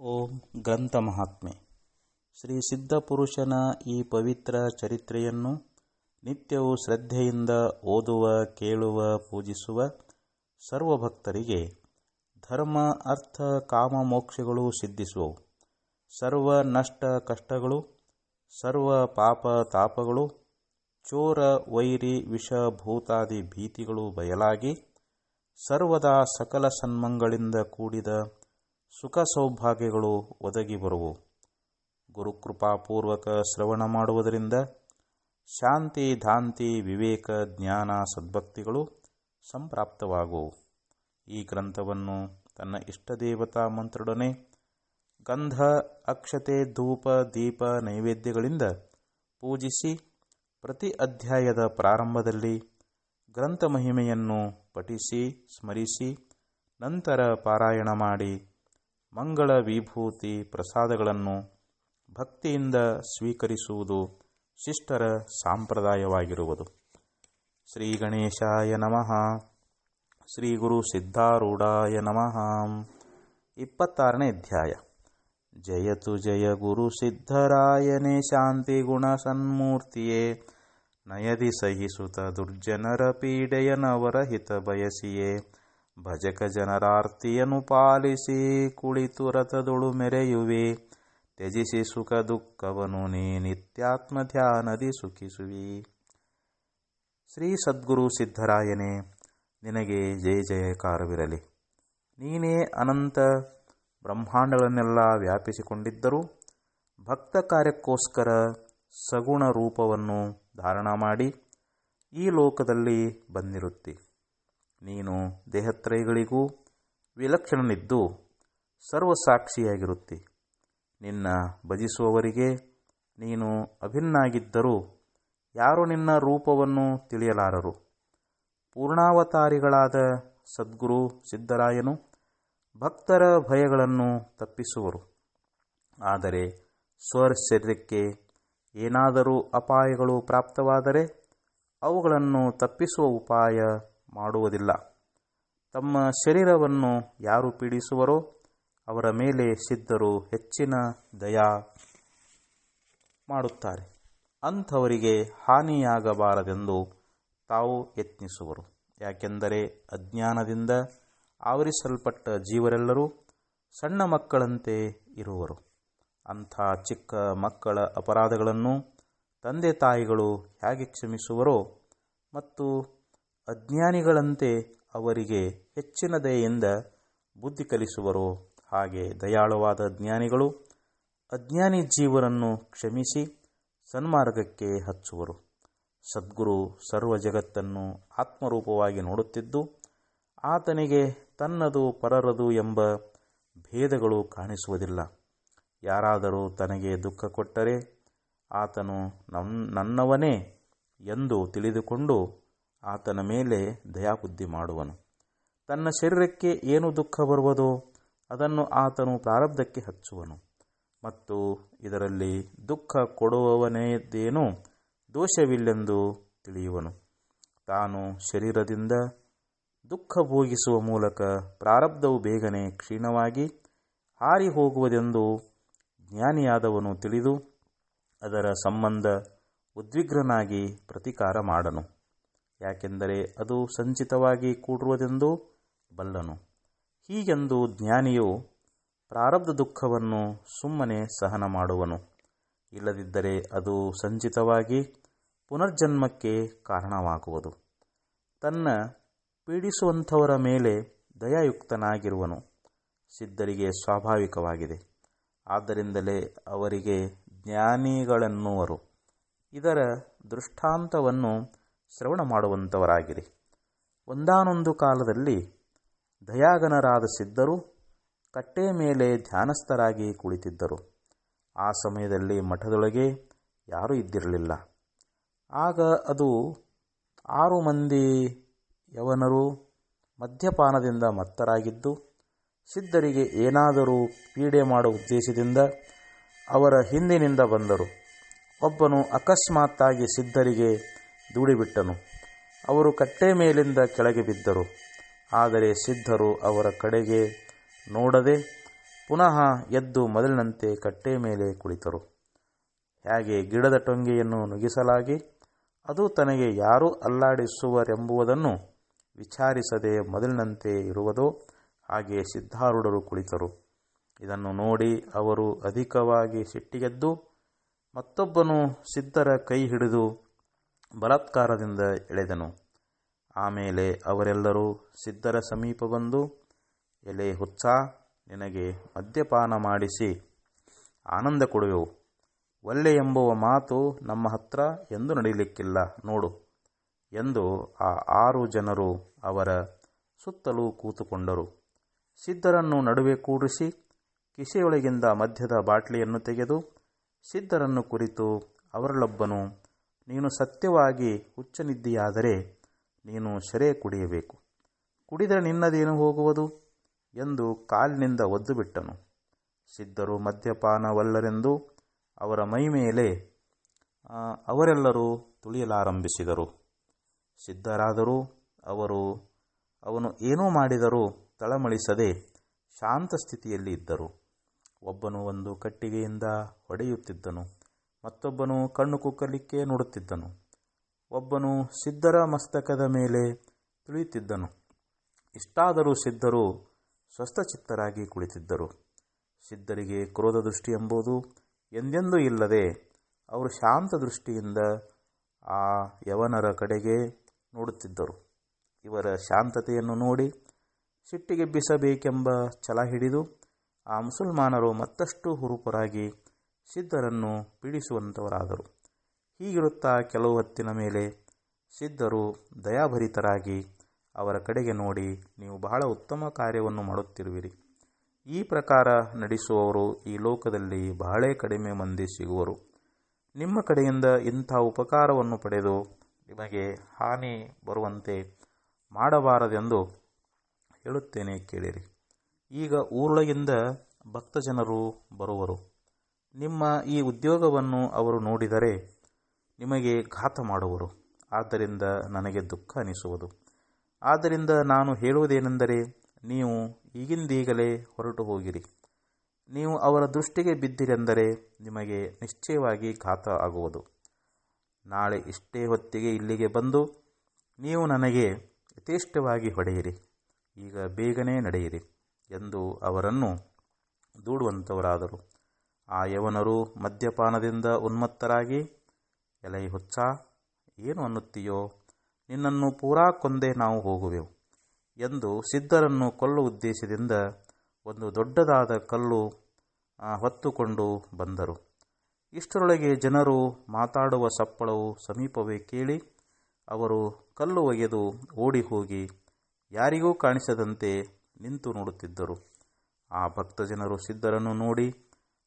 ಓಂ ಗ್ರಂಥ ಮಹಾತ್ಮೆ. ಶ್ರೀ ಸಿದ್ಧಪುರುಷನ ಈ ಪವಿತ್ರ ಚರಿತ್ರೆಯನ್ನು ನಿತ್ಯವೂ ಶ್ರದ್ಧೆಯಿಂದ ಓದುವ, ಕೇಳುವ, ಪೂಜಿಸುವ ಸರ್ವಭಕ್ತರಿಗೆ ಧರ್ಮ, ಅರ್ಥ, ಕಾಮ, ಮೋಕ್ಷಗಳು ಸಿದ್ಧಿಸುವವು. ಸರ್ವ ನಷ್ಟ ಕಷ್ಟಗಳು, ಸರ್ವ ಪಾಪ ತಾಪಗಳು, ಚೋರ ವೈರಿ ವಿಷ ಭೂತಾದಿ ಭೀತಿಗಳು ಬಯಲಾಗಿ ಸರ್ವದಾ ಸಕಲ ಸನ್ಮಂಗಳಿಂದ ಕೂಡಿದ ಸುಖ ಸೌಭಾಗ್ಯಗಳು ಒದಗಿ ಬರುವು. ಗುರುಕೃಪಾಪೂರ್ವಕ ಶ್ರವಣ ಮಾಡುವುದರಿಂದ ಶಾಂತಿ, ಧಾಂತಿ, ವಿವೇಕ, ಜ್ಞಾನ, ಸದ್ಭಕ್ತಿಗಳು ಸಂಪ್ರಾಪ್ತವಾಗುವು. ಈ ಗ್ರಂಥವನ್ನು ತನ್ನ ಇಷ್ಟದೇವತಾ ಮಂತ್ರದೊಡನೆ ಗಂಧ, ಅಕ್ಷತೆ, ಧೂಪ, ದೀಪ, ನೈವೇದ್ಯಗಳಿಂದ ಪೂಜಿಸಿ ಪ್ರತಿ ಅಧ್ಯಾಯದ ಪ್ರಾರಂಭದಲ್ಲಿ ಗ್ರಂಥ ಮಹಿಮೆಯನ್ನು ಪಠಿಸಿ ಸ್ಮರಿಸಿ ನಂತರ ಪಾರಾಯಣ ಮಾಡಿ ಮಂಗಳ ವಿಭೂತಿ ಪ್ರಸಾದಗಳನ್ನು ಭಕ್ತಿಯಿಂದ ಸ್ವೀಕರಿಸುವುದು ಶಿಷ್ಟರ ಸಂಪ್ರದಾಯವಾಗಿರುವುದು. ಶ್ರೀ ಗಣೇಶಾಯ ನಮಃ. ಶ್ರೀ ಗುರು ಸಿದ್ಧಾರೂಢಾಯ ನಮಃ. 26ನೇ ಅಧ್ಯಾಯ. ಜಯತು ಜಯ ಗುರು ಸಿದ್ಧರಾಯನೇ ಶಾಂತಿ ಗುಣ ಸನ್ಮೂರ್ತಿಯೇ, ನಯದಿ ಸಹಿಸುತ ದುರ್ಜನರ ಪೀಡೆಯನವರ ಹಿತ ಬಯಸಿಯೇ, ಭಜಕ ಜನರಾರ್ತಿಯನು ಪಾಲಿಸಿ ಕುಳಿತು ರಥದೊಳು ಮೆರೆಯುವೆ, ತ್ಯಜಿಸಿ ಸುಖ ದುಃಖವನು ನೀ ನಿತ್ಯಾತ್ಮ ಧ್ಯಾನದಿ ಸುಖಿಸುವಿ. ಶ್ರೀ ಸದ್ಗುರು ಸಿದ್ಧರಾಯನೇ, ನಿನಗೆ ಜಯ ಜಯಕಾರವಿರಲಿ. ನೀನೇ ಅನಂತ ಬ್ರಹ್ಮಾಂಡಗಳನ್ನೆಲ್ಲ ವ್ಯಾಪಿಸಿಕೊಂಡಿದ್ದರೂ ಭಕ್ತ ಕಾರ್ಯಕ್ಕೋಸ್ಕರ ಸಗುಣ ರೂಪವನ್ನು ಧಾರಣ ಮಾಡಿ ಈ ಲೋಕದಲ್ಲಿ ಬಂದಿರುತ್ತಿ. ನೀನು ದೇಹತ್ರಯಗಳಿಗೂ ವಿಲಕ್ಷಣನಿದ್ದು ಸರ್ವಸಾಕ್ಷಿಯಾಗಿರುತ್ತಿ. ನಿನ್ನ ಭಜಿಸುವವರಿಗೆ ನೀನು ಅಭಿನ್ನಾಗಿದ್ದರೂ ಯಾರು ನಿನ್ನ ರೂಪವನ್ನು ತಿಳಿಯಲಾರರು. ಪೂರ್ಣಾವತಾರಿಗಳಾದ ಸದ್ಗುರು ಸಿದ್ಧರಾಯನು ಭಕ್ತರ ಭಯಗಳನ್ನು ತಪ್ಪಿಸುವರು. ಆದರೆ ಸ್ವಶರೀರಕ್ಕೆ ಏನಾದರೂ ಅಪಾಯಗಳು ಪ್ರಾಪ್ತವಾದರೆ ಅವುಗಳನ್ನು ತಪ್ಪಿಸುವ ಉಪಾಯ ಮಾಡುವುದಿಲ್ಲ. ತಮ್ಮ ಶರೀರವನ್ನು ಯಾರು ಪೀಡಿಸುವರೋ ಅವರ ಮೇಲೆ ಸಿದ್ಧರು ಹೆಚ್ಚಿನ ದಯಾ ಮಾಡುತ್ತಾರೆ. ಅಂಥವರಿಗೆ ಹಾನಿಯಾಗಬಾರದೆಂದು ತಾವು ಯತ್ನಿಸುವರು. ಯಾಕೆಂದರೆ ಅಜ್ಞಾನದಿಂದ ಆವರಿಸಲ್ಪಟ್ಟ ಜೀವರೆಲ್ಲರೂ ಸಣ್ಣ ಮಕ್ಕಳಂತೆ ಇರುವರು. ಅಂಥ ಚಿಕ್ಕ ಮಕ್ಕಳ ಅಪರಾಧಗಳನ್ನು ತಂದೆ ತಾಯಿಗಳು ಹೇಗೆ ಕ್ಷಮಿಸುವರೋ ಮತ್ತು ಅಜ್ಞಾನಿಗಳಂತೆ ಅವರಿಗೆ ಹೆಚ್ಚಿನ ದಯೆಯಿಂದ ಬುದ್ಧಿ ಕಲಿಸುವರೋ ಹಾಗೆ ದಯಾಳುವಾದ ಜ್ಞಾನಿಗಳು ಅಜ್ಞಾನಿ ಜೀವರನ್ನು ಕ್ಷಮಿಸಿ ಸನ್ಮಾರ್ಗಕ್ಕೆ ಹಚ್ಚುವರು. ಸದ್ಗುರು ಸರ್ವ ಜಗತ್ತನ್ನು ಆತ್ಮರೂಪವಾಗಿ ನೋಡುತ್ತಿದ್ದು ಆತನಿಗೆ ತನ್ನದು ಪರರದು ಎಂಬ ಭೇದಗಳು ಕಾಣಿಸುವುದಿಲ್ಲ. ಯಾರಾದರೂ ತನಗೆ ದುಃಖ ಕೊಟ್ಟರೆ ಆತನು ನನ್ನವನೇ ಎಂದು ತಿಳಿದುಕೊಂಡು ಆತನ ಮೇಲೆ ದಯಾಬುದ್ಧಿ ಮಾಡುವನು. ತನ್ನ ಶರೀರಕ್ಕೆ ಏನು ದುಃಖ ಬರುವುದೋ ಅದನ್ನು ಆತನು ಪ್ರಾರಬ್ಧಕ್ಕೆ ಹಚ್ಚುವನು ಮತ್ತು ಇದರಲ್ಲಿ ದುಃಖ ಕೊಡುವವನೇದೇನೂ ದೋಷವಿಲ್ಲೆಂದು ತಿಳಿಯುವನು. ತಾನು ಶರೀರದಿಂದ ದುಃಖ ಭೋಗಿಸುವ ಮೂಲಕ ಪ್ರಾರಬ್ಧವು ಬೇಗನೆ ಕ್ಷೀಣವಾಗಿ ಹಾರಿ ಹೋಗುವುದೆಂದು ಜ್ಞಾನಿಯಾದವನು ತಿಳಿದು ಅದರ ಸಂಬಂಧ ಉದ್ವಿಗ್ನನಾಗಿ ಪ್ರತಿಕಾರ ಮಾಡನು. ಯಾಕೆಂದರೆ ಅದು ಸಂಚಿತವಾಗಿ ಕೂಡಿರುವುದೆಂದು ಬಲ್ಲನು. ಹೀಗೆಂದು ಜ್ಞಾನಿಯು ಪ್ರಾರಬ್ಧ ದುಃಖವನ್ನು ಸುಮ್ಮನೆ ಸಹನ ಮಾಡುವನು. ಇಲ್ಲದಿದ್ದರೆ ಅದು ಸಂಚಿತವಾಗಿ ಪುನರ್ಜನ್ಮಕ್ಕೆ ಕಾರಣವಾಗುವುದು. ತನ್ನ ಪೀಡಿಸುವಂಥವರ ಮೇಲೆ ದಯಾಯುಕ್ತನಾಗಿರುವನು ಸಿದ್ಧರಿಗೆ ಸ್ವಾಭಾವಿಕವಾಗಿದೆ. ಆದ್ದರಿಂದಲೇ ಅವರಿಗೆ ಜ್ಞಾನಿಗಳೆನ್ನುವರು. ಇದರ ದೃಷ್ಟಾಂತವನ್ನು ಶ್ರವಣ ಮಾಡುವಂಥವರಾಗಿರಿ. ಒಂದಾನೊಂದು ಕಾಲದಲ್ಲಿ ದಯಾಗಣರಾದ ಸಿದ್ಧರು ಕಟ್ಟೆಯ ಮೇಲೆ ಧ್ಯಾನಸ್ಥರಾಗಿ ಕುಳಿತಿದ್ದರು. ಆ ಸಮಯದಲ್ಲಿ ಮಠದೊಳಗೆ ಯಾರೂ ಇದ್ದಿರಲಿಲ್ಲ. ಆಗ ಅದು 6 ಮಂದಿ ಯವನರು ಮದ್ಯಪಾನದಿಂದ ಮತ್ತರಾಗಿದ್ದು ಸಿದ್ಧರಿಗೆ ಏನಾದರೂ ಪೀಡೆ ಮಾಡುವ ಉದ್ದೇಶದಿಂದ ಅವರ ಹಿಂದಿನಿಂದ ಬಂದರು. ಒಬ್ಬನು ಅಕಸ್ಮಾತ್ತಾಗಿ ಸಿದ್ಧರಿಗೆ ದೂಡಿಬಿಟ್ಟನು. ಅವರು ಕಟ್ಟೆ ಮೇಲಿಂದ ಕೆಳಗೆ ಬಿದ್ದರು. ಆದರೆ ಸಿದ್ಧರು ಅವರ ಕಡೆಗೆ ನೋಡದೆ ಪುನಃ ಎದ್ದು ಮೊದಲಿನಂತೆ ಕಟ್ಟೆ ಮೇಲೆ ಕುಳಿತರು. ಹೇಗೆ ಗಿಡದ ಟೊಂಗೆಯನ್ನು ನುಗ್ಗಿಸಲಾಗಿ ಅದು ತನಗೆ ಯಾರು ಅಲ್ಲಾಡಿಸುವರೆಂಬುದನ್ನು ವಿಚಾರಿಸದೆ ಮೊದಲಿನಂತೆ ಇರುವುದೋ ಹಾಗೆ ಸಿದ್ಧಾರೂಢರು ಕುಳಿತರು. ಇದನ್ನು ನೋಡಿ ಅವರು ಅಧಿಕವಾಗಿ ಸಿಟ್ಟಿಗೆದ್ದು ಮತ್ತೊಬ್ಬನು ಸಿದ್ಧರ ಕೈ ಹಿಡಿದು ಬಲಾತ್ಕಾರದಿಂದ ಎಳೆದನು. ಆಮೇಲೆ ಅವರೆಲ್ಲರೂ ಸಿದ್ಧರ ಸಮೀಪ ಬಂದು, ಎಲೆ ಹುಚ್ಚ, ನಿನಗೆ ಮದ್ಯಪಾನ ಮಾಡಿಸಿ ಆನಂದ ಕೊಡುವೆವು. ಒಲ್ಲೆ ಎಂಬುವ ಮಾತು ನಮ್ಮ ಹತ್ರ ಎಂದು ನಡೀಲಿಕ್ಕಿಲ್ಲ ನೋಡು ಎಂದು ಆ 6 ಜನರು ಅವರ ಸುತ್ತಲೂ ಕೂತುಕೊಂಡರು. ಸಿದ್ಧರನ್ನು ನಡುವೆ ಕೂಡಿಸಿ ಕಿಸೆಯೊಳಗಿಂದ ಮದ್ಯದ ಬಾಟ್ಲಿಯನ್ನು ತೆಗೆದು ಸಿದ್ಧರನ್ನು ಕುರಿತು ಅವರಲ್ಲೊಬ್ಬನು, ನೀನು ಸತ್ಯವಾಗಿ ಹುಚ್ಚನಿದ್ದೀಯಾದರೆ ನೀನು ಸೆರೆ ಕುಡಿಯಬೇಕು. ಕುಡಿದರೆ ನಿನ್ನದೇನು ಹೋಗುವುದು ಎಂದು ಕಾಲಿನಿಂದ ಒದ್ದು ಬಿಟ್ಟನು. ಸಿದ್ಧರು ಮದ್ಯಪಾನವಲ್ಲರೆಂದು ಅವರ ಮೈಮೇಲೆ ಅವರೆಲ್ಲರೂ ತುಳಿಯಲಾರಂಭಿಸಿದರು. ಸಿದ್ಧರಾದರೂ ಅವನು ಏನೂ ಮಾಡಿದರೂ ತಳಮಳಿಸದೆ ಶಾಂತ ಸ್ಥಿತಿಯಲ್ಲಿ ಇದ್ದರು. ಒಬ್ಬನು ಒಂದು ಕಟ್ಟಿಗೆಯಿಂದ ಹೊಡೆಯುತ್ತಿದ್ದನು, ಮತ್ತೊಬ್ಬನು ಕಣ್ಣು ಕುಕ್ಕಲಿಕ್ಕೆ ನೋಡುತ್ತಿದ್ದನು. ಒಬ್ಬನು ಸಿದ್ಧರ ಮಸ್ತಕದ ಮೇಲೆ ತುಳಿಯುತ್ತಿದ್ದನು. ಇಷ್ಟಾದರೂ ಸಿದ್ಧರು ಸ್ವಸ್ಥಚಿತ್ತರಾಗಿ ಕುಳಿತಿದ್ದರು. ಸಿದ್ಧರಿಗೆ ಕ್ರೋಧ ದೃಷ್ಟಿ ಎಂಬುದು ಎಂದೆಂದೂ ಇಲ್ಲದೆ ಅವರು ಶಾಂತ ದೃಷ್ಟಿಯಿಂದ ಆ ಯವನರ ಕಡೆಗೆ ನೋಡುತ್ತಿದ್ದರು. ಇವರ ಶಾಂತತೆಯನ್ನು ನೋಡಿ ಸಿಟ್ಟಿಗೆಬ್ಬಿಸಬೇಕೆಂಬ ಛಲ ಹಿಡಿದು ಆ ಮುಸಲ್ಮಾನರು ಮತ್ತಷ್ಟು ಹುರುಪರಾಗಿ ಸಿದ್ಧರನ್ನು ಪೀಡಿಸುವಂಥವರಾದರು. ಹೀಗಿರುತ್ತಾ ಕೆಲವು ಹೊತ್ತಿನ ಮೇಲೆ ಸಿದ್ಧರು ದಯಾಭರಿತರಾಗಿ ಅವರ ಕಡೆಗೆ ನೋಡಿ, ನೀವು ಬಹಳ ಉತ್ತಮ ಕಾರ್ಯವನ್ನು ಮಾಡುತ್ತಿರುವಿರಿ. ಈ ಪ್ರಕಾರ ನಡೆಸುವವರು ಈ ಲೋಕದಲ್ಲಿ ಬಹಳ ಕಡಿಮೆ ಮಂದಿ ಸಿಗುವರು. ನಿಮ್ಮ ಕಡೆಯಿಂದ ಇಂಥ ಉಪಕಾರವನ್ನು ಪಡೆದು ನಿಮಗೆ ಹಾನಿ ಬರುವಂತೆ ಮಾಡಬಾರದೆಂದು ಹೇಳುತ್ತೇನೆ, ಕೇಳಿರಿ. ಈಗ ಊರೊಳಗಿಂದ ಭಕ್ತಜನರು ಬರುವರು. ನಿಮ್ಮ ಈ ಉದ್ಯೋಗವನ್ನು ಅವರು ನೋಡಿದರೆ ನಿಮಗೆ ಘಾತ ಮಾಡುವರು. ಆದ್ದರಿಂದ ನನಗೆ ದುಃಖ ಅನಿಸುವುದು. ಆದ್ದರಿಂದ ನಾನು ಹೇಳುವುದೇನೆಂದರೆ, ನೀವು ಈಗಿಂದೀಗಲೇ ಹೊರಟು ಹೋಗಿರಿ. ನೀವು ಅವರ ದೃಷ್ಟಿಗೆ ಬಿದ್ದಿರೆಂದರೆ ನಿಮಗೆ ನಿಶ್ಚಯವಾಗಿ ಘಾತ ಆಗುವುದು. ನಾಳೆ ಇಷ್ಟೇ ಹೊತ್ತಿಗೆ ಇಲ್ಲಿಗೆ ಬಂದು ನೀವು ನನಗೆ ಯಥೇಷ್ಟವಾಗಿ ಹೊಡೆಯಿರಿ. ಈಗ ಬೇಗನೆ ನಡೆಯಿರಿ ಎಂದು ಅವರನ್ನು ದೂಡುವಂಥವರಾದರು. ಆ ಯವನರು ಮದ್ಯಪಾನದಿಂದ ಉನ್ಮತ್ತರಾಗಿ, ಎಲೈ ಹುಚ್ಚ, ಏನು ಅನ್ನುತ್ತೀಯೋ, ನಿನ್ನನ್ನು ಪೂರಾ ಕೊಂದೇ ನಾವು ಹೋಗುವೆವು ಎಂದು ಸಿದ್ಧರನ್ನು ಕೊಲ್ಲುವ ಉದ್ದೇಶದಿಂದ ಒಂದು ದೊಡ್ಡದಾದ ಕಲ್ಲು ಹೊತ್ತುಕೊಂಡು ಬಂದರು. ಇಷ್ಟರೊಳಗೆ ಜನರು ಮಾತಾಡುವ ಸಪ್ಪಳವು ಸಮೀಪವೇ ಕೇಳಿ ಅವರು ಕಲ್ಲು ಒಗೆದು ಓಡಿ ಹೋಗಿ ಯಾರಿಗೂ ಕಾಣಿಸದಂತೆ ನಿಂತು ನೋಡುತ್ತಿದ್ದರು. ಆ ಭಕ್ತಜನರು ಸಿದ್ಧರನ್ನು ನೋಡಿ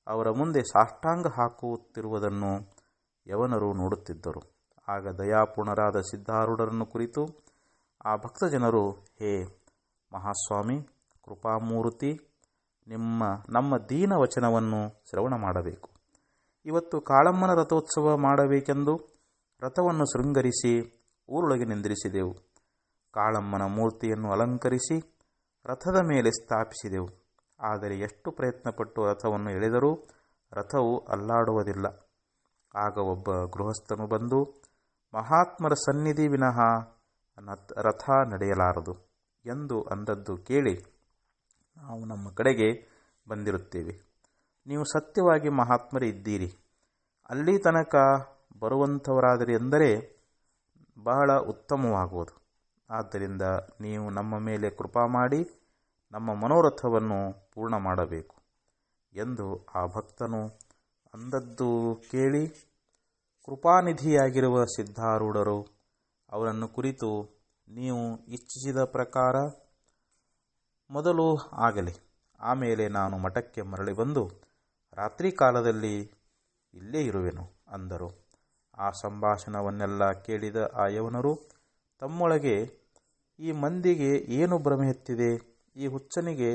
ಅವರ ಮುಂದೆ ಸಾಷ್ಟಾಂಗ ಹಾಕುತ್ತಿರುವುದನ್ನು ಯವನರು ನೋಡುತ್ತಿದ್ದರು. ಆಗ ದಯಾಪೂರ್ಣರಾದ ಸಿದ್ಧಾರೂಢರನ್ನು ಕುರಿತು ಆ ಭಕ್ತಜನರು, ಹೇ ಮಹಾಸ್ವಾಮಿ, ಕೃಪಾಮೂರ್ತಿ, ನಮ್ಮ ದೀನ ವಚನವನ್ನು ಶ್ರವಣ ಮಾಡಬೇಕು. ಇವತ್ತು ಕಾಳಮ್ಮನ ರಥೋತ್ಸವ ಮಾಡಬೇಕೆಂದು ರಥವನ್ನು ಶೃಂಗರಿಸಿ ಊರೊಳಗೆ ನಿಂದಿರಿಸಿದೆವು. ಕಾಳಮ್ಮನ ಮೂರ್ತಿಯನ್ನು ಅಲಂಕರಿಸಿ ರಥದ ಮೇಲೆ ಸ್ಥಾಪಿಸಿದೆವು. ಆದರೆ ಎಷ್ಟು ಪ್ರಯತ್ನಪಟ್ಟು ರಥವನ್ನು ಎಳೆದರೂ ರಥವು ಅಲ್ಲಾಡುವುದಿಲ್ಲ. ಆಗ ಒಬ್ಬ ಗೃಹಸ್ಥನು ಬಂದು, ಮಹಾತ್ಮರ ಸನ್ನಿಧಿ ವಿನಃ ರಥ ನಡೆಯಲಾರದು ಎಂದು ಅಂದದ್ದು ಕೇಳಿ ನಾವು ನಮ್ಮ ಕಡೆಗೆ ಬಂದಿರುತ್ತೇವೆ. ನೀವು ಸತ್ಯವಾಗಿ ಮಹಾತ್ಮರೇ ಇದ್ದೀರಿ. ಅಲ್ಲಿ ತನಕ ಬರುವಂಥವರಾದರೆ ಎಂದರೆ ಬಹಳ ಉತ್ತಮವಾಗುವುದು. ಆದ್ದರಿಂದ ನೀವು ನಮ್ಮ ಮೇಲೆ ಕೃಪಾ ಮಾಡಿ ನಮ್ಮ ಮನೋರಥವನ್ನು ಪೂರ್ಣ ಮಾಡಬೇಕು ಎಂದು ಆ ಭಕ್ತನು ಅಂದದ್ದು ಕೇಳಿ ಕೃಪಾನಿಧಿಯಾಗಿರುವ ಸಿದ್ಧಾರೂಢರು ಅವರನ್ನು ಕುರಿತು, ನೀವು ಇಚ್ಛಿಸಿದ ಪ್ರಕಾರ ಮೊದಲು ಆಗಲಿ, ಆಮೇಲೆ ನಾನು ಮಠಕ್ಕೆ ಮರಳಿ ಬಂದು ರಾತ್ರಿ ಕಾಲದಲ್ಲಿ ಇಲ್ಲೇ ಇರುವೆನು ಅಂದರು. ಆ ಸಂಭಾಷಣವನ್ನೆಲ್ಲ ಕೇಳಿದ ಆ ಯವನರು ತಮ್ಮೊಳಗೆ, ಈ ಮಂದಿಗೆ ಏನು ಭ್ರಮೆ ಎತ್ತಿದೆ? ಈ ಹುಚ್ಚನಿಗೆ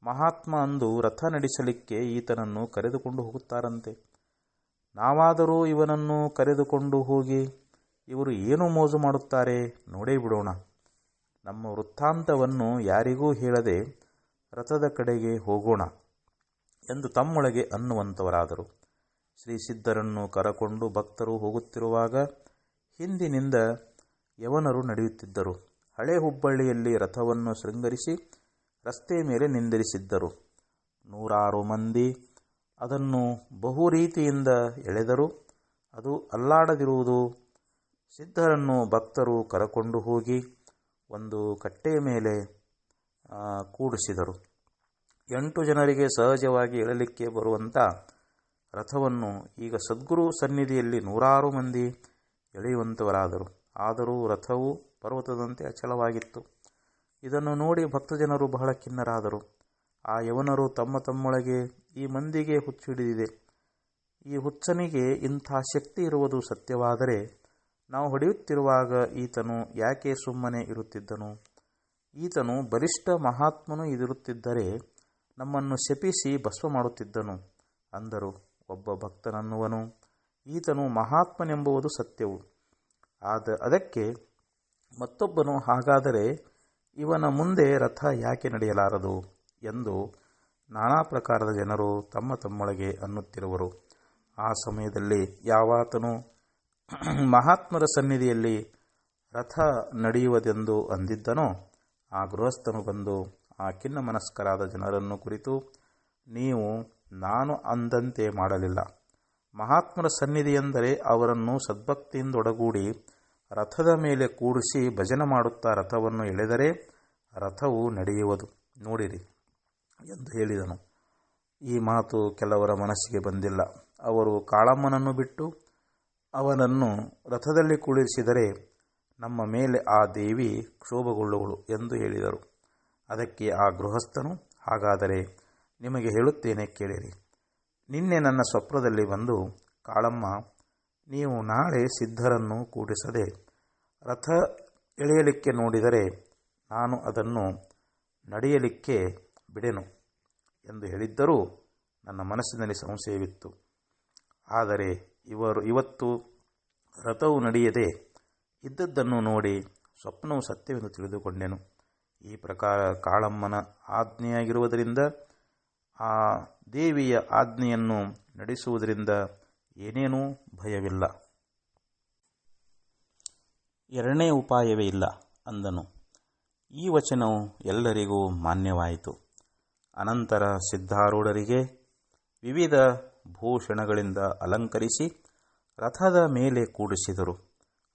ಮಹಾತ್ಮ ಅಂದು ರಥ ನಡೆಸಲಿಕ್ಕೆ ಈತನನ್ನು ಕರೆದುಕೊಂಡು ಹೋಗುತ್ತಾರಂತೆ. ನಾವಾದರೂ ಇವನನ್ನು ಕರೆದುಕೊಂಡು ಹೋಗಿ ಇವರು ಏನು ಮೋಜು ಮಾಡುತ್ತಾರೆ ನೋಡೇ ಬಿಡೋಣ. ನಮ್ಮ ವೃತ್ತಾಂತವನ್ನು ಯಾರಿಗೂ ಹೇಳದೆ ರಥದ ಕಡೆಗೆ ಹೋಗೋಣ ಎಂದು ತಮ್ಮೊಳಗೆ ಅನ್ನುವಂಥವರಾದರು. ಶ್ರೀ ಸಿದ್ಧರನ್ನು ಕರಕೊಂಡು ಭಕ್ತರು ಹೋಗುತ್ತಿರುವಾಗ ಹಿಂದಿನಿಂದ ಯವನರು ನಡೆಯುತ್ತಿದ್ದರು. ಹಳೆ ಹುಬ್ಬಳ್ಳಿಯಲ್ಲಿ ರಥವನ್ನು ಶೃಂಗರಿಸಿ ರಸ್ತೆ ಮೇಲೆ ನಿಂದಿರಿಸಿದ್ದರು. ನೂರಾರು ಮಂದಿ ಅದನ್ನು ಬಹು ರೀತಿಯಿಂದ ಎಳೆದರೂ ಅದು ಅಲ್ಲಾಡದಿರುವುದು. ಸಿದ್ಧರನ್ನು ಭಕ್ತರು ಕರಕೊಂಡು ಹೋಗಿ ಒಂದು ಕಟ್ಟೆಯ ಮೇಲೆ ಕೂಡಿಸಿದರು. 8 ಜನರಿಗೆ ಸಹಜವಾಗಿ ಎಳಲಿಕ್ಕೆ ಬರುವಂಥ ರಥವನ್ನು ಈಗ ಸದ್ಗುರು ಸನ್ನಿಧಿಯಲ್ಲಿ ನೂರಾರು ಮಂದಿ ಎಳೆಯುವಂಥವರಾದರು. ಆದರೂ ರಥವು ಪರ್ವತದಂತೆ ಅಚಲವಾಗಿತ್ತು. ಇದನ್ನು ನೋಡಿ ಭಕ್ತಜನರು ಬಹಳ ಖಿನ್ನರಾದರು. ಆ ಯವನರು ತಮ್ಮೊಳಗೆ, ಈ ಮಂದಿಗೆ ಹುಚ್ಚು ಹಿಡಿದಿದೆ. ಈ ಹುಚ್ಚನಿಗೆ ಇಂಥ ಶಕ್ತಿ ಇರುವುದು ಸತ್ಯವಾದರೆ ನಾವು ಹೊಡೆಯುತ್ತಿರುವಾಗ ಈತನು ಯಾಕೆ ಸುಮ್ಮನೆ ಇರುತ್ತಿದ್ದನು? ಈತನು ಬಲಿಷ್ಠ ಮಹಾತ್ಮನು ಇದಿರುತ್ತಿದ್ದರೆ ನಮ್ಮನ್ನು ಶಪಿಸಿ ಭಸ್ಮ ಮಾಡುತ್ತಿದ್ದನು ಅಂದರು. ಒಬ್ಬ ಭಕ್ತನನ್ನುವನು, ಈತನು ಮಹಾತ್ಮನೆಂಬುದು ಸತ್ಯವು. ಅದಕ್ಕೆ ಮತ್ತೊಬ್ಬನು, ಹಾಗಾದರೆ ಇವನ ಮುಂದೆ ರಥ ಯಾಕೆ ನಡೆಯಲಾರದು ಎಂದು ನಾನಾ ಪ್ರಕಾರದ ಜನರು ತಮ್ಮೊಳಗೆ ಅನ್ನುತ್ತಿರುವರು. ಆ ಸಮಯದಲ್ಲಿ ಯಾವಾತನು ಮಹಾತ್ಮರ ಸನ್ನಿಧಿಯಲ್ಲಿ ರಥ ನಡೆಯುವುದೆಂದು ಅಂದಿದ್ದನೋ ಆ ಗೃಹಸ್ಥನು ಬಂದು ಆ ಖಿನ್ನ ಮನಸ್ಕರಾದ ಜನರನ್ನು ಕುರಿತು, ನೀವು ನಾನು ಅಂದಂತೆ ಮಾಡಲಿಲ್ಲ. ಮಹಾತ್ಮರ ಸನ್ನಿಧಿ ಎಂದರೆ ಅವರನ್ನು ಸದ್ಭಕ್ತಿಯಿಂದೊಡಗೂಡಿ ರಥದ ಮೇಲೆ ಕೂಡಿಸಿ ಭಜನೆ ಮಾಡುತ್ತಾ ರಥವನ್ನು ಎಳೆದರೆ ರಥವು ನಡೆಯುವುದು ನೋಡಿರಿ ಎಂದು ಹೇಳಿದನು. ಈ ಮಾತು ಕೆಲವರ ಮನಸ್ಸಿಗೆ ಬಂದಿಲ್ಲ. ಅವರು ಕಾಳಮ್ಮನನ್ನು ಬಿಟ್ಟು ಅವನನ್ನು ರಥದಲ್ಲಿ ಕುಳ್ಳಿರಿಸಿದರೆ ನಮ್ಮ ಮೇಲೆ ಆ ದೇವಿ ಕ್ಷೋಭಗೊಳ್ಳುವಳು ಎಂದು ಹೇಳಿದರು. ಅದಕ್ಕೆ ಆ ಗೃಹಸ್ಥನು, ಹಾಗಾದರೆ ನಿಮಗೆ ಹೇಳುತ್ತೇನೆ ಕೇಳಿರಿ. ನಿನ್ನೆ ನನ್ನ ಸ್ವಪ್ನದಲ್ಲಿ ಬಂದು, ಕಾಳಮ್ಮ, ನೀವು ನಾಳೆ ಸಿದ್ಧರನ್ನು ಕೂಡಿಸದೆ ರಥ ಎಳೆಯಲಿಕ್ಕೆ ನೋಡಿದರೆ ನಾನು ಅದನ್ನು ನಡೆಯಲಿಕ್ಕೆ ಬಿಡೆನು ಎಂದು ಹೇಳಿದ್ದರೂ ನನ್ನ ಮನಸ್ಸಿನಲ್ಲಿ ಸಂಶಯವಿತ್ತು. ಆದರೆ ಇವತ್ತು ರಥವು ನಡೆಯದೆ ಇದ್ದದ್ದನ್ನು ನೋಡಿ ಸ್ವಪ್ನವು ಸತ್ಯವೆಂದು ತಿಳಿದುಕೊಂಡೆನು. ಈ ಪ್ರಕಾರ ಕಾಳಮ್ಮನ ಆಜ್ಞೆಯಾಗಿರುವುದರಿಂದ ಆ ದೇವಿಯ ಆಜ್ಞೆಯನ್ನು ನಡೆಸುವುದರಿಂದ ಏನೇನೂ ಭಯವಿಲ್ಲ. ಎರಡನೇ ಉಪಾಯವೇ ಇಲ್ಲ ಅಂದನು. ಈ ವಚನವು ಎಲ್ಲರಿಗೂ ಮಾನ್ಯವಾಯಿತು. ಅನಂತರ ಸಿದ್ಧಾರೂಢರಿಗೆ ವಿವಿಧ ಭೂಷಣಗಳಿಂದ ಅಲಂಕರಿಸಿ ರಥದ ಮೇಲೆ ಕೂಡಿಸಿದರು.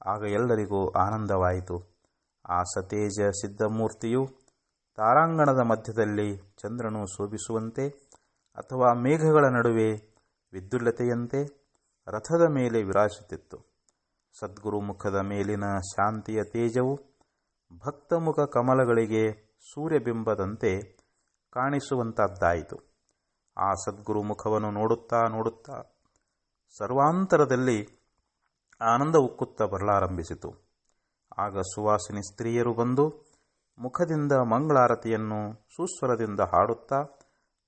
ಆಗ ಎಲ್ಲರಿಗೂ ಆನಂದವಾಯಿತು. ಆ ಸತೇಜ ಸಿದ್ಧಮೂರ್ತಿಯು ತಾರಾಂಗಣದ ಮಧ್ಯದಲ್ಲಿ ಚಂದ್ರನು ಶೋಭಿಸುವಂತೆ ಅಥವಾ ಮೇಘಗಳ ನಡುವೆ ವಿದ್ಯುಲ್ಲತೆಯಂತೆ ರಥದ ಮೇಲೆ ವಿರಾಜಿಸುತ್ತಿತ್ತು. ಸದ್ಗುರು ಮುಖದ ಮೇಲಿನ ಶಾಂತಿಯ ತೇಜವು ಭಕ್ತಮುಖ ಕಮಲಗಳಿಗೆ ಸೂರ್ಯಬಿಂಬದಂತೆ ಕಾಣಿಸುವಂತದ್ದಾಯಿತು. ಆ ಸದ್ಗುರು ಮುಖವನ್ನು ನೋಡುತ್ತಾ ನೋಡುತ್ತಾ ಸರ್ವಾಂತರದಲ್ಲಿ ಆನಂದ ಉಕ್ಕುತ್ತಾ ಬರಲಾರಂಭಿಸಿತು. ಆಗ ಸುವಾಸಿನಿ ಸ್ತ್ರೀಯರು ಬಂದು ಮುಖದಿಂದ ಮಂಗಳಾರತಿಯನ್ನು ಸುಸ್ವರದಿಂದ ಹಾಡುತ್ತಾ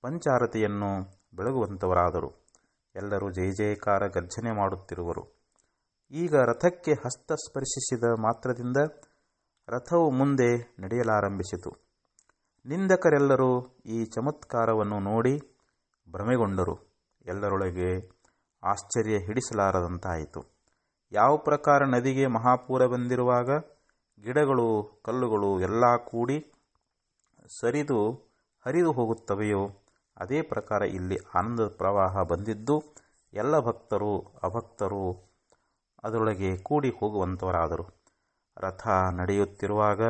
ಪಂಚಾರತಿಯನ್ನು ಬೆಳಗುವಂಥವರಾದರು. ಎಲ್ಲರೂ ಜಯ ಜಯಕಾರ ಗರ್ಜನೆ ಮಾಡುತ್ತಿರುವರು. ಈಗ ರಥಕ್ಕೆ ಹಸ್ತ ಸ್ಪರ್ಶಿಸಿದ ಮಾತ್ರದಿಂದ ರಥವು ಮುಂದೆ ನಡೆಯಲಾರಂಭಿಸಿತು. ನಿಂದಕರೆಲ್ಲರೂ ಈ ಚಮತ್ಕಾರವನ್ನು ನೋಡಿ ಭ್ರಮೆಗೊಂಡರು. ಎಲ್ಲರೊಳಗೆ ಆಶ್ಚರ್ಯ ಹಿಡಿಸಲಾರದಂತಾಯಿತು. ಯಾವ ಪ್ರಕಾರ ನದಿಗೆ ಮಹಾಪೂರ ಬಂದಿರುವಾಗ ಗಿಡಗಳು ಕಲ್ಲುಗಳು ಎಲ್ಲ ಕೂಡಿ ಹರಿದು ಹೋಗುತ್ತವೆಯೋ ಅದೇ ಪ್ರಕಾರ ಇಲ್ಲಿ ಆನಂದದ ಪ್ರವಾಹ ಬಂದಿದ್ದು ಎಲ್ಲ ಭಕ್ತರು ಅಭಕ್ತರು ಅದರೊಳಗೆ ಕೂಡಿ ಹೋಗುವಂಥವರಾದರು. ರಥ ನಡೆಯುತ್ತಿರುವಾಗ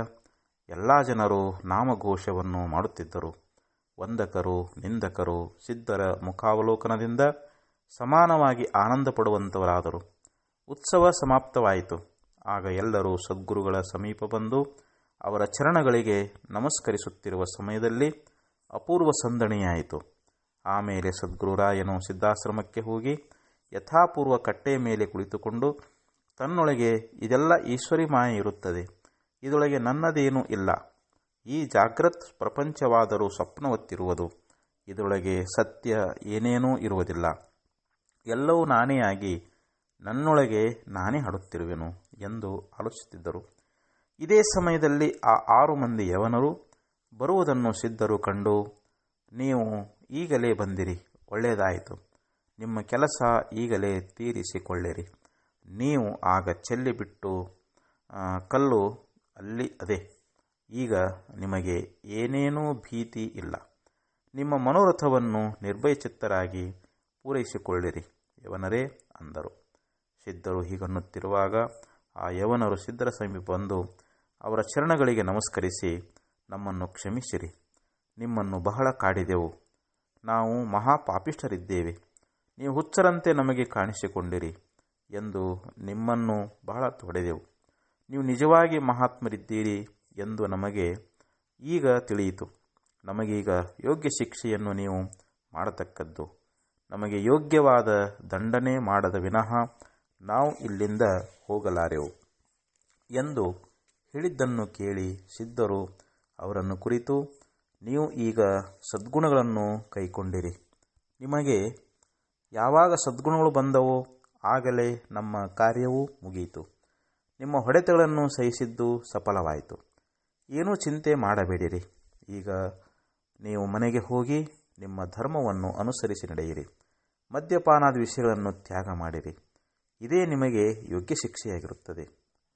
ಎಲ್ಲ ಜನರು ನಾಮಘೋಷವನ್ನು ಮಾಡುತ್ತಿದ್ದರು. ವಂದಕರು ನಿಂದಕರು ಸಿದ್ಧರ ಮುಖಾವಲೋಕನದಿಂದ ಸಮಾನವಾಗಿ ಆನಂದ ಪಡುವಂಥವರಾದರು. ಉತ್ಸವ ಸಮಾಪ್ತವಾಯಿತು. ಆಗ ಎಲ್ಲರೂ ಸದ್ಗುರುಗಳ ಸಮೀಪ ಬಂದು ಅವರ ಚರಣಗಳಿಗೆ ನಮಸ್ಕರಿಸುತ್ತಿರುವ ಸಮಯದಲ್ಲಿ ಅಪೂರ್ವ ಸಂದಣಿಯಾಯಿತು. ಆಮೇಲೆ ಸದ್ಗುರುರಾಯನು ಸಿದ್ಧಾಶ್ರಮಕ್ಕೆ ಹೋಗಿ ಯಥಾಪೂರ್ವ ಕಟ್ಟೆಯ ಮೇಲೆ ಕುಳಿತುಕೊಂಡು ತನ್ನೊಳಗೆ, ಇದೆಲ್ಲ ಈಶ್ವರಿ ಮಾಯೆ ಇರುತ್ತದೆ, ಇದರೊಳಗೆ ನನ್ನದೇನೂ ಇಲ್ಲ. ಈ ಜಾಗೃತ್ ಪ್ರಪಂಚವಾದರೂ ಸ್ವಪ್ನವತ್ತಿರುವುದು, ಇದರೊಳಗೆ ಸತ್ಯ ಏನೇನೂ ಇರುವುದಿಲ್ಲ. ಎಲ್ಲವೂ ನಾನೇ ಆಗಿ ನನ್ನೊಳಗೆ ನಾನೇ ಹಾಡುತ್ತಿರುವೆನು ಎಂದು ಆಲೋಚಿಸುತ್ತಿದ್ದರು. ಇದೇ ಸಮಯದಲ್ಲಿ ಆ 6 ಮಂದಿ ಯವನರು ಬರುವುದನ್ನು ಸಿದ್ಧರು ಕಂಡು, ನೀವು ಈಗಲೇ ಬಂದಿರಿ, ಒಳ್ಳೆಯದಾಯಿತು. ನಿಮ್ಮ ಕೆಲಸ ಈಗಲೇ ತೀರಿಸಿಕೊಳ್ಳಿರಿ. ನೀವು ಆಗ ಚೆಲ್ಲಿಬಿಟ್ಟು ಕಲ್ಲು ಅಲ್ಲಿ ಅದೇ. ಈಗ ನಿಮಗೆ ಏನೇನೂ ಭೀತಿ ಇಲ್ಲ. ನಿಮ್ಮ ಮನೋರಥವನ್ನು ನಿರ್ಭಯಚಿತ್ತರಾಗಿ ಪೂರೈಸಿಕೊಳ್ಳಿರಿ ಯವನರೇ ಅಂದರು. ಸಿದ್ಧರು ಹೀಗನ್ನುತ್ತಿರುವಾಗ ಆ ಯವನರು ಸಿದ್ಧರ ಸಮೀಪ ಬಂದು ಅವರ ಚರಣಗಳಿಗೆ ನಮಸ್ಕರಿಸಿ, ನಮ್ಮನ್ನು ಕ್ಷಮಿಸಿರಿ, ನಿಮ್ಮನ್ನು ಬಹಳ ಕಾಡಿದೆವು, ನಾವು ಮಹಾಪಾಪಿಷ್ಠರಿದ್ದೇವೆ, ನೀವು ಹುಚ್ಚರಂತೆ ನಮಗೆ ಕಾಣಿಸಿಕೊಂಡಿರಿ ಎಂದು ನಿಮ್ಮನ್ನು ಬಹಳ ಹೊಡೆದೆವು. ನೀವು ನಿಜವಾಗಿ ಮಹಾತ್ಮರಿದ್ದೀರಿ ಎಂದು ನಮಗೆ ಈಗ ತಿಳಿಯಿತು. ನಮಗೀಗ ಯೋಗ್ಯ ಶಿಕ್ಷೆಯನ್ನು ನೀವು ಮಾಡತಕ್ಕದ್ದು. ನಮಗೆ ಯೋಗ್ಯವಾದ ದಂಡನೆ ಮಾಡದ ವಿನಃ ನಾವು ಇಲ್ಲಿಂದ ಹೋಗಲಾರೆವು ಎಂದು ಹೇಳಿದ್ದನ್ನು ಕೇಳಿ ಸಿದ್ಧರು ಅವರನ್ನು ಕುರಿತು, ನೀವು ಈಗ ಸದ್ಗುಣಗಳನ್ನು ಕೈಕೊಂಡಿರಿ. ನಿಮಗೆ ಯಾವಾಗ ಸದ್ಗುಣಗಳು ಬಂದವೋ ಆಗಲೇ ನಮ್ಮ ಕಾರ್ಯವೂ ಮುಗಿಯಿತು. ನಿಮ್ಮ ಹೊಡೆತಗಳನ್ನು ಸಹಿಸಿದ್ದು ಸಫಲವಾಯಿತು. ಏನೂ ಚಿಂತೆ ಮಾಡಬೇಡಿರಿ. ಈಗ ನೀವು ಮನೆಗೆ ಹೋಗಿ ನಿಮ್ಮ ಧರ್ಮವನ್ನು ಅನುಸರಿಸಿ ನಡೆಯಿರಿ. ಮದ್ಯಪಾನಾದ ವಿಷಯಗಳನ್ನು ತ್ಯಾಗ ಮಾಡಿರಿ. ಇದೇ ನಿಮಗೆ ಯೋಗ್ಯ ಶಿಕ್ಷೆಯಾಗಿರುತ್ತದೆ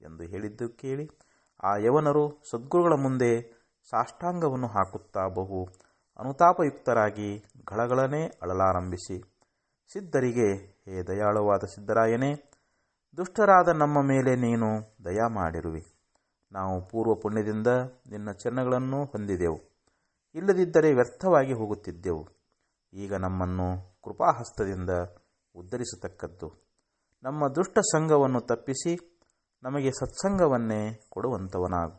ಎಂದು ಹೇಳಿದ್ದು ಕೇಳಿ ಆ ಯವನರು ಸದ್ಗುರುಗಳ ಮುಂದೆ ಸಾಷ್ಟಾಂಗವನ್ನು ಹಾಕುತ್ತಾ ಬಹು ಅನುತಾಪಯುಕ್ತರಾಗಿ ಗಳಗಳನೆ ಅಳಲಾರಂಭಿಸಿ, ಸಿದ್ಧರಿಗೆ, ಹೇ ದಯಾಳುವಾದ ಸಿದ್ಧರಾಯನೇ, ದುಷ್ಟರಾದ ನಮ್ಮ ಮೇಲೆ ನೀನು ದಯಾ ಮಾಡಿರುವಿ. ನಾವು ಪೂರ್ವ ಪುಣ್ಯದಿಂದ ನಿನ್ನ ಚರಣಗಳನ್ನು ಹೊಂದಿದೆವು, ಇಲ್ಲದಿದ್ದರೆ ವ್ಯರ್ಥವಾಗಿ ಹೋಗುತ್ತಿದ್ದೆವು. ಈಗ ನಮ್ಮನ್ನು ಕೃಪಾಹಸ್ತದಿಂದ ಉದ್ಧರಿಸತಕ್ಕದ್ದು. ನಮ್ಮ ದುಷ್ಟ ಸಂಘವನ್ನು ತಪ್ಪಿಸಿ ನಮಗೆ ಸತ್ಸಂಗವನ್ನೇ ಕೊಡುವಂಥವನಾಗು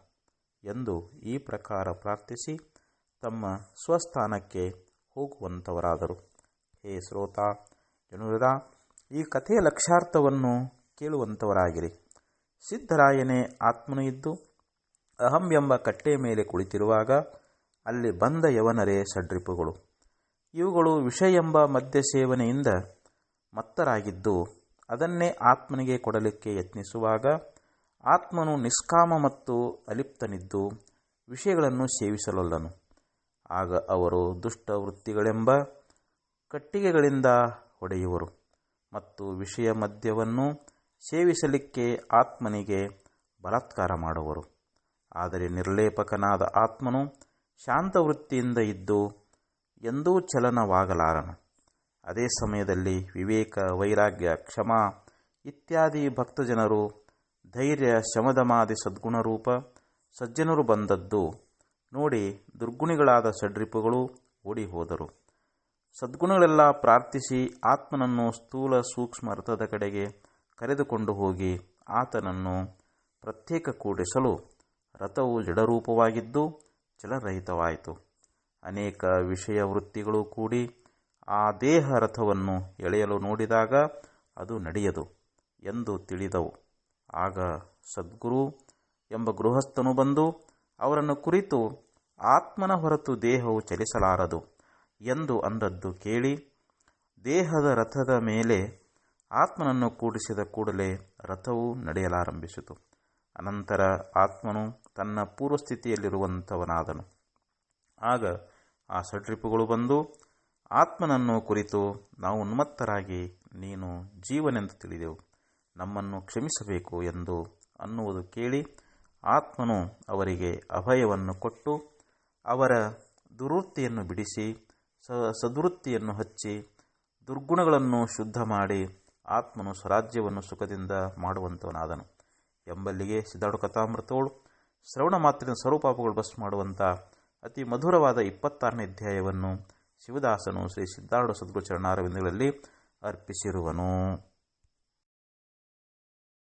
ಎಂದು ಈ ಪ್ರಕಾರ ಪ್ರಾರ್ಥಿಸಿ ತಮ್ಮ ಸ್ವಸ್ಥಾನಕ್ಕೆ ಹೋಗುವಂಥವರಾದರು. ಹೇ ಶ್ರೋತ ಜನರ, ಈ ಕಥೆಯ ಲಕ್ಷ್ಯಾರ್ಥವನ್ನು ಕೇಳುವಂಥವರಾಗಿರಿ. ಸಿದ್ಧರಾಯನೇ ಆತ್ಮನು ಇದ್ದು ಅಹಂ ಎಂಬ ಕಟ್ಟೆಯ ಮೇಲೆ ಕುಳಿತಿರುವಾಗ ಅಲ್ಲಿ ಬಂದ ಯವನರೇ ಷಡ್ರಿಪುಗಳು. ಇವುಗಳು ವಿಷಯ ಎಂಬ ಮದ್ಯ ಸೇವನೆಯಿಂದ ಮತ್ತರಾಗಿದ್ದು ಅದನ್ನೇ ಆತ್ಮನಿಗೆ ಕೊಡಲಿಕ್ಕೆ ಯತ್ನಿಸುವಾಗ ಆತ್ಮನು ನಿಷ್ಕಾಮ ಮತ್ತು ಅಲಿಪ್ತನಿದ್ದು ವಿಷಯಗಳನ್ನು ಸೇವಿಸಲೊಲ್ಲನು. ಆಗ ಅವರು ದುಷ್ಟ ವೃತ್ತಿಗಳೆಂಬ ಕಟ್ಟಿಗೆಗಳಿಂದ ಹೊಡೆಯುವರು ಮತ್ತು ವಿಷಯ ಮದ್ಯವನ್ನು ಸೇವಿಸಲಿಕ್ಕೆ ಆತ್ಮನಿಗೆ ಬಲಾತ್ಕಾರ ಮಾಡುವರು. ಆದರೆ ನಿರ್ಲೇಪಕನಾದ ಆತ್ಮನು ಶಾಂತವೃತ್ತಿಯಿಂದ ಇದ್ದು ಎಂದೂ ಚಲನವಾಗಲಾರನು. ಅದೇ ಸಮಯದಲ್ಲಿ ವಿವೇಕ, ವೈರಾಗ್ಯ, ಕ್ಷಮಾ ಇತ್ಯಾದಿ ಭಕ್ತಜನರು, ಧೈರ್ಯ, ಶಮದಮಾದಿ ಸದ್ಗುಣರೂಪ ಸಜ್ಜನರು ಬಂದದ್ದು ನೋಡಿ ದುರ್ಗುಣಿಗಳಾದ ಷಡ್ರಿಪುಗಳು ಓಡಿ ಹೋದರು. ಸದ್ಗುಣಗಳೆಲ್ಲ ಪ್ರಾರ್ಥಿಸಿ ಆತ್ಮನನ್ನು ಸ್ಥೂಲ ಸೂಕ್ಷ್ಮ ರಥದ ಕಡೆಗೆ ಕರೆದುಕೊಂಡು ಹೋಗಿ ಆತನನ್ನು ಪ್ರತ್ಯೇಕ ಕೂಡಿಸಲು ರಥವು ಜಡರೂಪವಾಗಿದ್ದು ಚಲರಹಿತವಾಯಿತು. ಅನೇಕ ವಿಷಯ ವೃತ್ತಿಗಳು ಕೂಡಿ ಆ ದೇಹ ರಥವನ್ನು ಎಳೆಯಲು ನೋಡಿದಾಗ ಅದು ನಡೆಯದು ಎಂದು ತಿಳಿದವು. ಆಗ ಸದ್ಗುರು ಎಂಬ ಗೃಹಸ್ಥನು ಬಂದು ಅವರನ್ನು ಕುರಿತು, ಆತ್ಮನ ಹೊರತು ದೇಹವು ಚಲಿಸಲಾರದು ಎಂದು ಅಂದದ್ದು ಕೇಳಿ ದೇಹದ ರಥದ ಮೇಲೆ ಆತ್ಮನನ್ನು ಕೂಡಿಸಿದ ಕೂಡಲೇ ರಥವು ನಡೆಯಲಾರಂಭಿಸಿತು. ಅನಂತರ ಆತ್ಮನು ತನ್ನ ಪೂರ್ವಸ್ಥಿತಿಯಲ್ಲಿರುವಂಥವನಾದನು. ಆಗ ಆ ಷಡ್ರಿಪುಗಳು ಬಂದು ಆತ್ಮನನ್ನು ಕುರಿತು, ನಾವು ಉನ್ಮತ್ತರಾಗಿ ನೀನು ಜೀವನೆಂದು ತಿಳಿದೆವು, ನಮ್ಮನ್ನು ಕ್ಷಮಿಸಬೇಕು ಎಂದು ಅನ್ನುವುದು ಕೇಳಿ ಆತ್ಮನು ಅವರಿಗೆ ಅಭಯವನ್ನು ಕೊಟ್ಟು ಅವರ ದುರ್ವೃತ್ತಿಯನ್ನು ಬಿಡಿಸಿ ಸದ್ವೃತ್ತಿಯನ್ನು ಹಚ್ಚಿ ದುರ್ಗುಣಗಳನ್ನು ಶುದ್ಧ ಮಾಡಿ ಆತ್ಮನು ಸ್ವರಾಜ್ಯವನ್ನು ಸುಖದಿಂದ ಮಾಡುವಂಥವನಾದನು ಎಂಬಲ್ಲಿಗೆ ಸಿದ್ಧಾರೂಢ ಕಥಾಮೃತೋಳು ಶ್ರವಣ ಮಾತ್ರದಿಂದ ಸರ್ವಪಾಪಗಳು ಬಸ್ ಮಾಡುವಂಥ ಅತಿ ಮಧುರವಾದ 26ನೇ ಅಧ್ಯಾಯವನ್ನು ಶಿವದಾಸನು ಶ್ರೀ ಸಿದ್ಧಾರೂಢ ಸದ್ಗುರು ಚರಣಾರವಿಂದಗಳಲ್ಲಿ ಅರ್ಪಿಸಿರುವನು.